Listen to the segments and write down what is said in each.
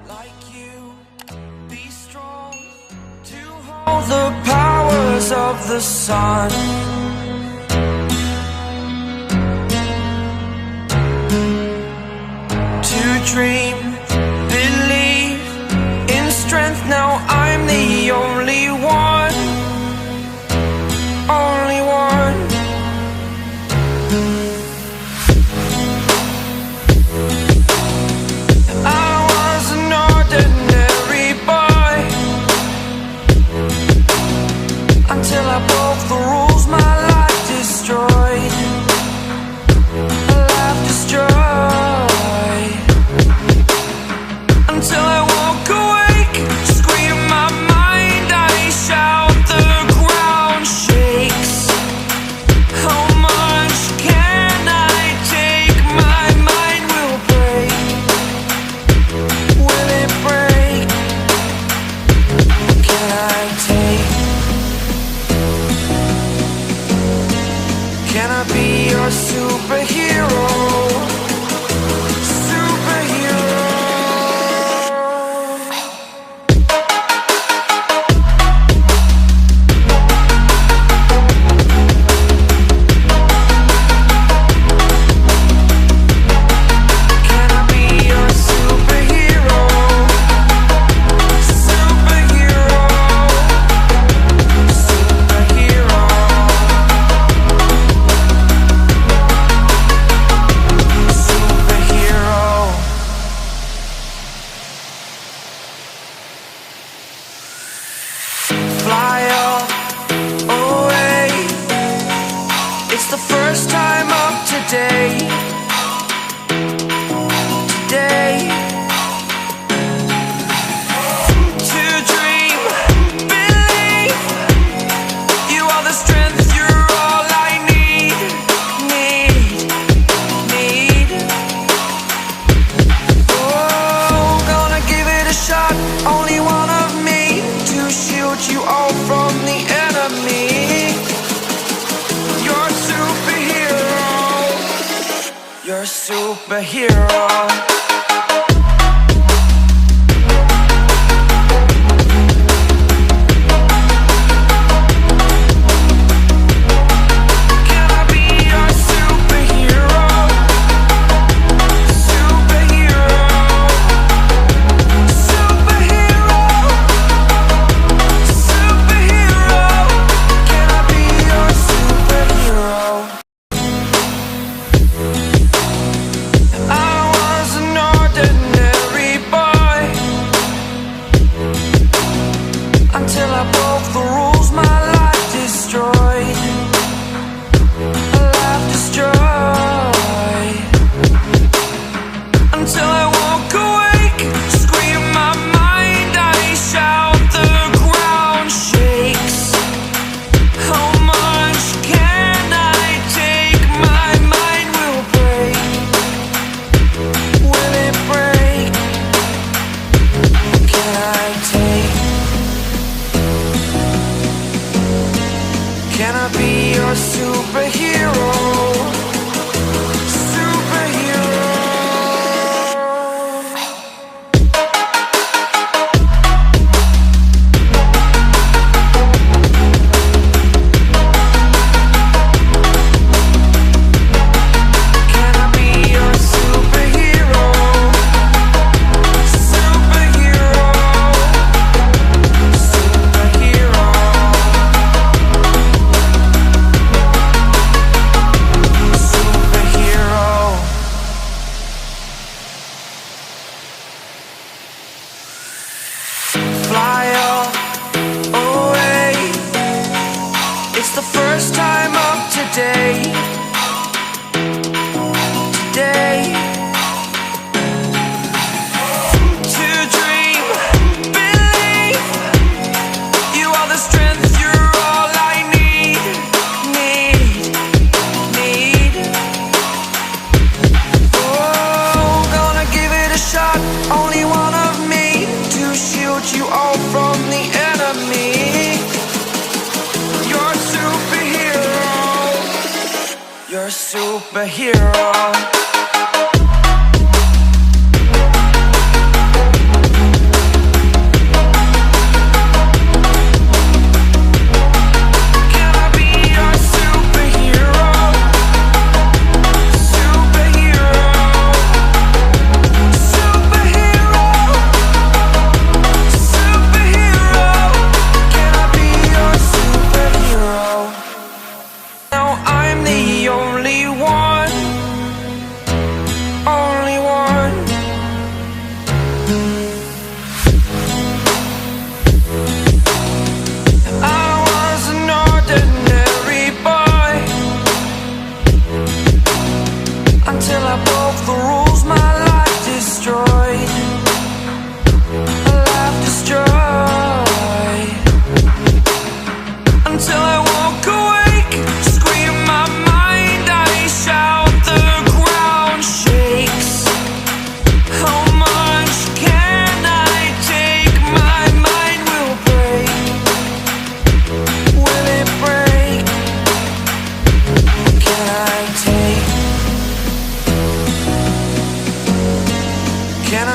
like you, be strong to hold the powers of the sun. To dream, believe in strength. Now I'm the only one, only one. I was an ordinary boy until I broke the rules. My life destroyed, a life destroyed. Until I walk awake, scream my mind, I shout, the ground shakes. How much can I take? My mind will break. Will it break? Can I take? Can I be your superhero? superhero.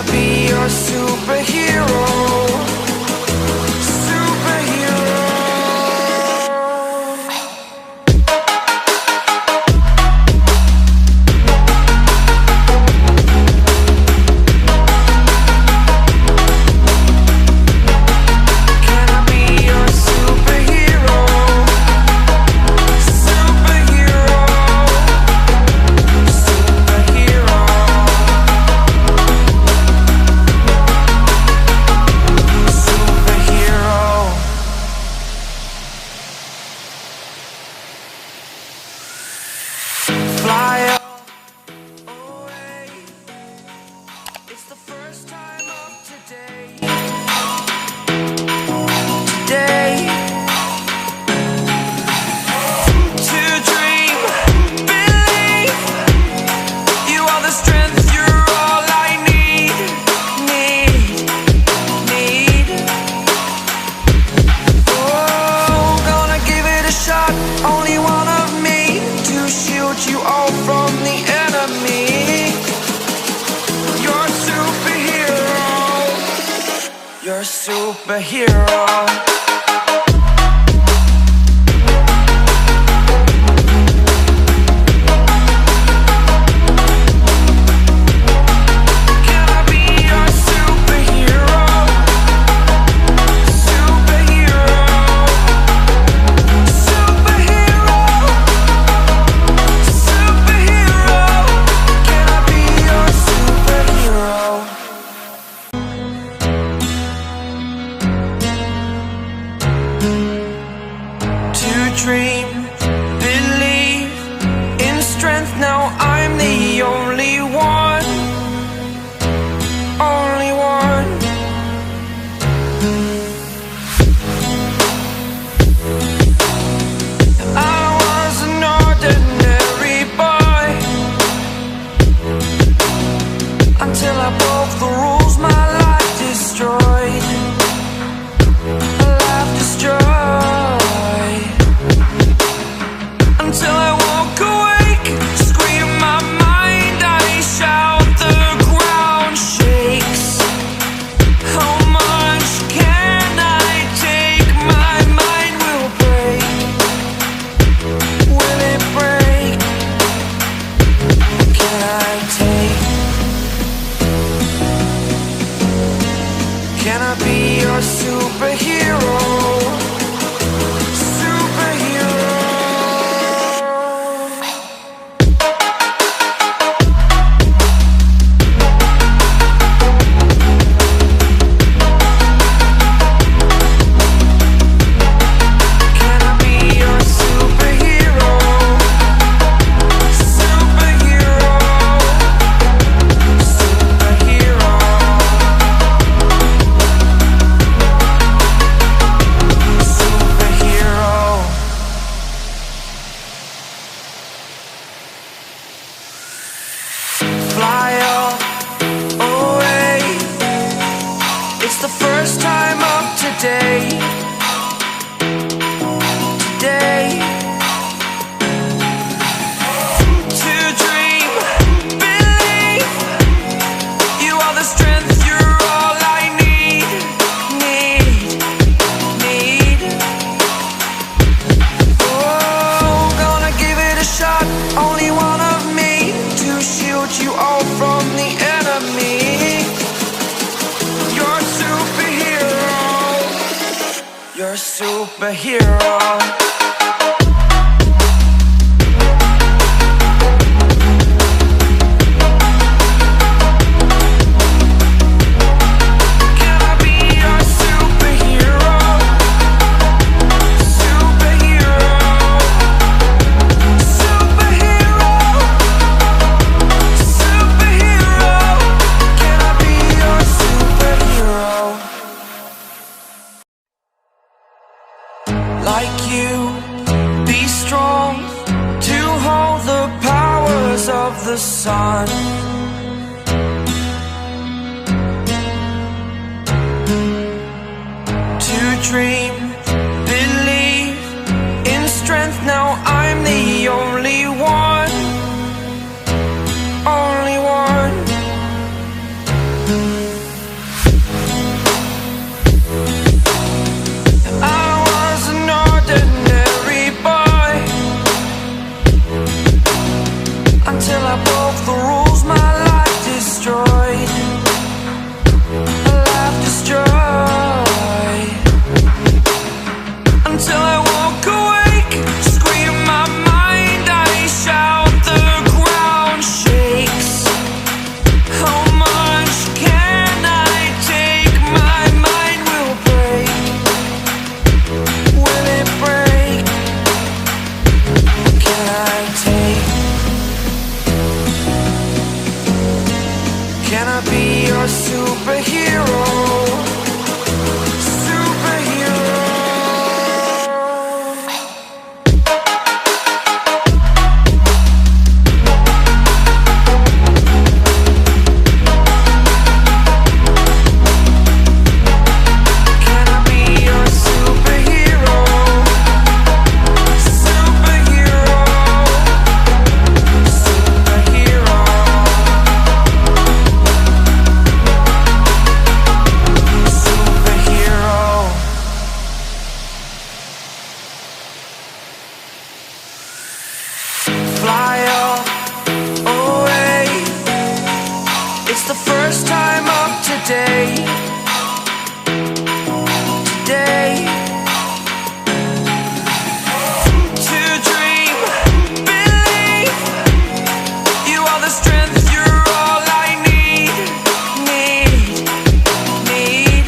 I be your superhero? Superhero. Can I be your superhero? Superhero. Superhero. Fly away. It's the first time of today. Today. To dream, believe. You are the strength, you're all I need. Oh, gonna give it a shot. Only one of me to shield you all from the enemy. You're a superhero. You're a superhero. Can I be your superhero? Superhero. Superhero. Superhero. Can I be your superhero? To dream, believe in strength. Now I'm the only one. Only one. I was an ordinary boy until I broke the rules. My life destroyed. A life destroyed. Until I woke awake, scream my mind, I shout, the ground shakes. How much can I take? My mind will break. Will it break? Can I take? Can I be your superhero? Superhero. Can I be your superhero? Superhero. Superhero. Superhero. Fly away. It's the first time of today. Today. To dream, believe. You are the strength, you're all I need. Oh, gonna give it a shot. Only one of me to shield you all from the enemy. You're a superhero. You're a superhero. Can I be your superhero? Superhero. Superhero. Superhero. Can I be your superhero? Like you, be strong to hold the powers of the sun. To dream, believe in strength. Now I'm the only one. Only one. I was an ordinary boy until I broke the rules, my life destroyed. A life destroyed. Until I woke awake, scream my mind, I shout, the ground shakes. How much can I take? My mind will break. Will it break? Can I take? Can I be your superhero? Superhero. Can I be your superhero? Superhero. Superhero. Superhero. Fly away. It's the first time of today. Today. To dream, believe. You are the strength, you're all I need. Need.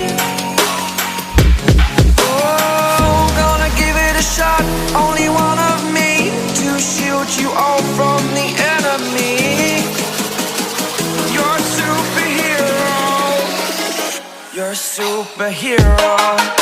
Oh, gonna give it a shot. Only one of me to shield you all from the enemy. You're a superhero. You're a superhero.